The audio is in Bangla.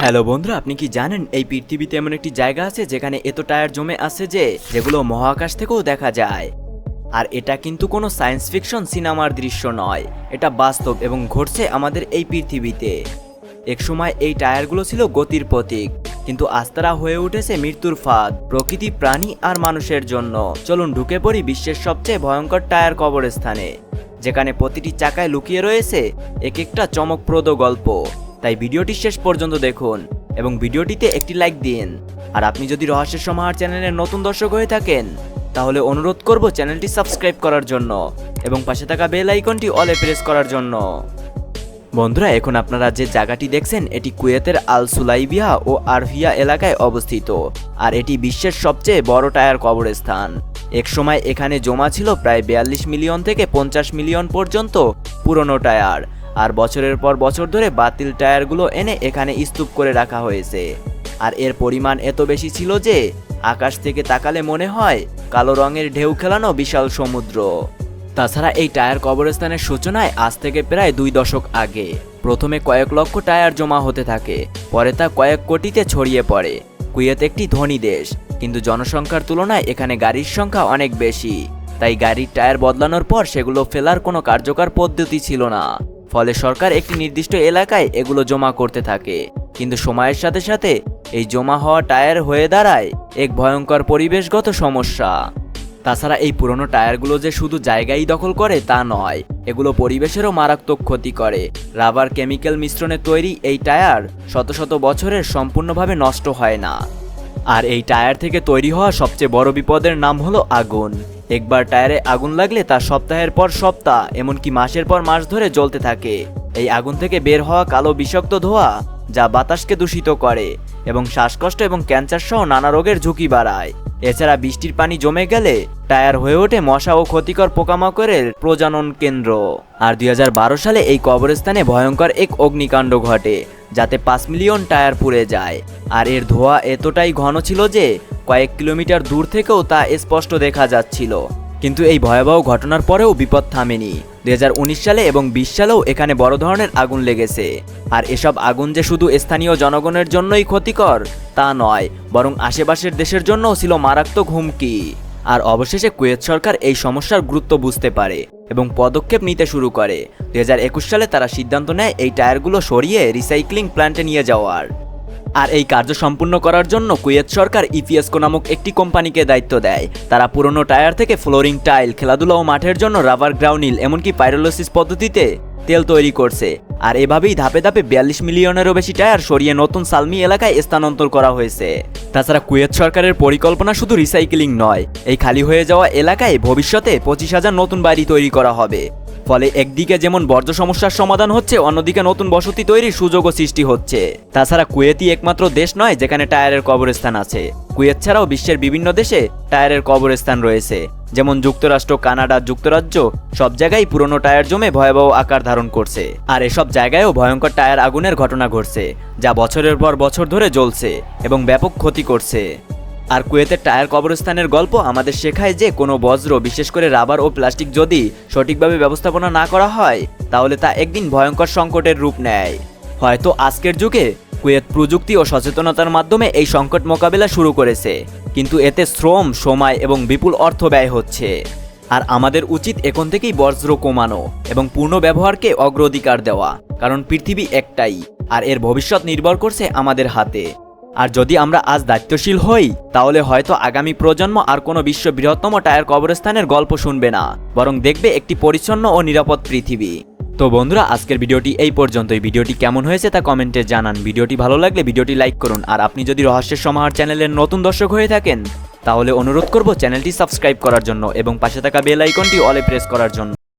হ্যালো বন্ধুরা, আপনি কি জানেন এই পৃথিবীতে এমন একটি জায়গা আছে যেখানে এত টায়ার জমে আছে যেগুলো মহাকাশ থেকেও দেখা যায়। আর এটা কিন্তু কোনো সায়েন্স ফিকশন সিনেমার দৃশ্য নয়, এটা বাস্তব এবং ঘটছে আমাদের এই পৃথিবীতে। একসময় এই টায়ারগুলো ছিল গতির প্রতীক, কিন্তু আজ তারা হয়ে উঠেছে মৃত্যুর ফাঁদ প্রকৃতি, প্রাণী আর মানুষের জন্য। চলুন ঢুকে পড়ি বিশ্বের সবচেয়ে ভয়ঙ্কর টায়ার কবরস্থানে, যেখানে প্রতিটি চাকায় লুকিয়ে রয়েছে এক একটা চমকপ্রদ গল্প। তাই ভিডিওটি শেষ পর্যন্ত দেখুন এবং ভিডিওটিতে একটি লাইক দিন। আর আপনি যদি রহস্যের সমাহার চ্যানেলের নতুন দর্শক হয়ে থাকেন তাহলে অনুরোধ করব চ্যানেলটি সাবস্ক্রাইব করার জন্য এবং পাশে থাকা বেল আইকনটি অলে প্রেস করার জন্য। বন্ধুরা, এখন আপনারা যে জায়গাটি দেখছেন এটি কুয়েতের আল সুলাইবিয়া ও আরভিয়া এলাকায় অবস্থিত, আর এটি বিশ্বের সবচেয়ে বড় টায়ার কবরস্থান। একসময় এখানে জমা ছিল প্রায় 42 মিলিয়ন থেকে 50 মিলিয়ন পর্যন্ত পুরনো টায়ার। আর বছরের পর বছর ধরে বাতিল টায়ারগুলো এনে এখানে স্তূপ করে রাখা হয়েছে। আর এর পরিমাণ এত বেশি ছিল যে আকাশ থেকে তাকালে মনে হয় কালো রঙের ঢেউ খেলানো বিশাল সমুদ্র। তাছাড়া এই টায়ার কবরস্থানের সূচনায় আজ থেকে প্রায় 2 দশক আগে প্রথমে কয়েক লক্ষ টায়ার জমা হতে থাকে, পরে তা কয়েক কোটিতে ছড়িয়ে পড়ে। কুয়েত একটি ধনী দেশ, কিন্তু জনসংখ্যার তুলনায় এখানে গাড়ির সংখ্যা অনেক বেশি। তাই গাড়ির টায়ার বদলানোর পর সেগুলো ফেলার কোনো কার্যকর পদ্ধতি ছিল না, ফলে সরকার একটি নির্দিষ্ট এলাকায় এগুলো জমা করতে থাকে। কিন্তু সময়ের সাথে সাথে এই জমা হওয়া টায়ার হয়ে দাঁড়ায় এক ভয়ঙ্কর পরিবেশগত সমস্যা। তাছাড়া এই পুরনো টায়ারগুলো যে শুধু জায়গায় দখল করে তা নয়, এগুলো পরিবেশেরও মারাত্মক ক্ষতি করে। রাবার কেমিক্যাল মিশ্রণে তৈরি এই টায়ার শত শত বছরের সম্পূর্ণভাবে নষ্ট হয় না। আর এই টায়ার থেকে তৈরি হওয়া সবচেয়ে বড় বিপদের নাম হলো আগুন। একবার টায়ারে আগুন লাগলে তা সপ্তাহের পর সপ্তাহ, এমনকি মাসের পর মাস ধরে জ্বলতে থাকে। এই আগুন থেকে বের হওয়া কালো বিষাক্ত ধোঁয়া যা বাতাসকে দূষিত করে এবং শ্বাসকষ্ট এবং ক্যান্সার সহ নানা রোগের ঝুঁকি বাড়ায়। এছাড়া বৃষ্টির পানি জমে গেলে টায়ার হয়ে ওঠে মশা ও ক্ষতিকর পোকামাকড়ের প্রজনন কেন্দ্র। আর 2012 সালে এই কবরস্থানে ভয়ঙ্কর এক অগ্নিকাণ্ড ঘটে, যাতে 5 মিলিয়ন টায়ার পুড়ে যায়। আর এর ধোঁয়া এতটাই ঘন ছিল যে কয়েক কিলোমিটার দূর থেকেও তা স্পষ্ট দেখা যাচ্ছিল। কিন্তু এই ভয়াবহ ঘটনার পরেও বিপদ থামেনি। 2019 সালে এবং 20 সালেও এখানে বড় ধরনের আগুন লেগেছে। আর এসব আগুন যে শুধু স্থানীয় জনগণের জন্যই ক্ষতিকর তা নয়, বরং আশেপাশের দেশের জন্যও ছিল মারাত্মক হুমকি। আর অবশেষে কুয়েত সরকার এই সমস্যার গুরুত্ব বুঝতে পারে এবং পদক্ষেপ নিতে শুরু করে। 2021 সালে তারা সিদ্ধান্ত নেয় এই টায়ারগুলো সরিয়ে রিসাইক্লিং প্ল্যান্টে নিয়ে যাওয়ার। আর এই কার্য সম্পূর্ণ করার জন্য কুয়েত সরকার ইপিএসকো নামক একটি কোম্পানিকে দায়িত্ব দেয়। তারা পুরনো টায়ার থেকে ফ্লোরিং টাইল, খেলাধুলা ও মাঠের জন্য রাবার গ্রাউনিল, এমনকি পাইরোলিসিস পদ্ধতিতে তেল তৈরি করছে। আর এভাবেই ধাপে ধাপে 42 মিলিয়নেরও বেশি টায়ার সরিয়ে নতুন সালমি এলাকায় স্থানান্তর করা হয়েছে। তাছাড়া কুয়েত সরকারের পরিকল্পনা শুধু রিসাইক্লিং নয়, এই খালি হয়ে যাওয়া এলাকায় ভবিষ্যতে 25,000 নতুন বাড়ি তৈরি করা হবে। ফলে একদিকে যেমন বর্জ্য সমস্যার সমাধান হচ্ছে, অন্যদিকে নতুন বসতি তৈরির সুযোগও সৃষ্টি হচ্ছে। তাছাড়া কুয়েতই একমাত্র দেশ নয় যেখানে টায়ারের কবরস্থান আছে। কুয়েত ছাড়াও বিশ্বের বিভিন্ন দেশে টায়ারের কবরস্থান রয়েছে, যেমন যুক্তরাষ্ট্র, কানাডা, যুক্তরাজ্য, সব জায়গায় পুরনো টায়ার জমে ভয়াবহ আকার ধারণ করছে। আর এসব জায়গায়ও ভয়ঙ্কর টায়ার আগুনের ঘটনা ঘটছে, যা বছরের পর বছর ধরে জ্বলছে এবং ব্যাপক ক্ষতি করছে। আর কুয়েতের টায়ার কবরস্থানের গল্প আমাদের শেখায় যে কোনো বজ্র, বিশেষ করে রাবার ও প্লাস্টিক যদি সঠিকভাবে ব্যবস্থাপনা না করা হয় তাহলে তা একদিন ভয়ঙ্কর সংকটের রূপ নেয়। হয়তো আজকের যুগে কুয়েত প্রযুক্তি ও সচেতনতার মাধ্যমে এই সংকট মোকাবেলা শুরু করেছে, কিন্তু এতে শ্রম, সময় এবং বিপুল অর্থ ব্যয় হচ্ছে। আর আমাদের উচিত এখন থেকেই বজ্র কমানো এবং পূর্ণ ব্যবহারকে অগ্রাধিকার দেওয়া, কারণ পৃথিবী একটাই আর এর ভবিষ্যৎ নির্ভর করছে আমাদের হাতে। আর যদি আমরা আজ দায়িত্বশীল হই তাহলে হয়তো আগামী প্রজন্ম আর কোনো বিশ্ব বৃহত্তম টায়ার কবরস্থানের গল্প শুনবে না, বরং দেখবে একটি পরিচ্ছন্ন ও নিরাপদ পৃথিবী। তো বন্ধুরা, আজকের ভিডিওটি এই পর্যন্তই। ভিডিওটি কেমন হয়েছে তা কমেন্টে জানান। ভিডিওটি ভালো লাগলে ভিডিওটি লাইক করুন। আর আপনি যদি রহস্যের সমাহার চ্যানেলের নতুন দর্শক হয়ে থাকেন তাহলে অনুরোধ করব চ্যানেলটি সাবস্ক্রাইব করার জন্য এবং পাশে থাকা বেল আইকনটি অলে প্রেস করার জন্য।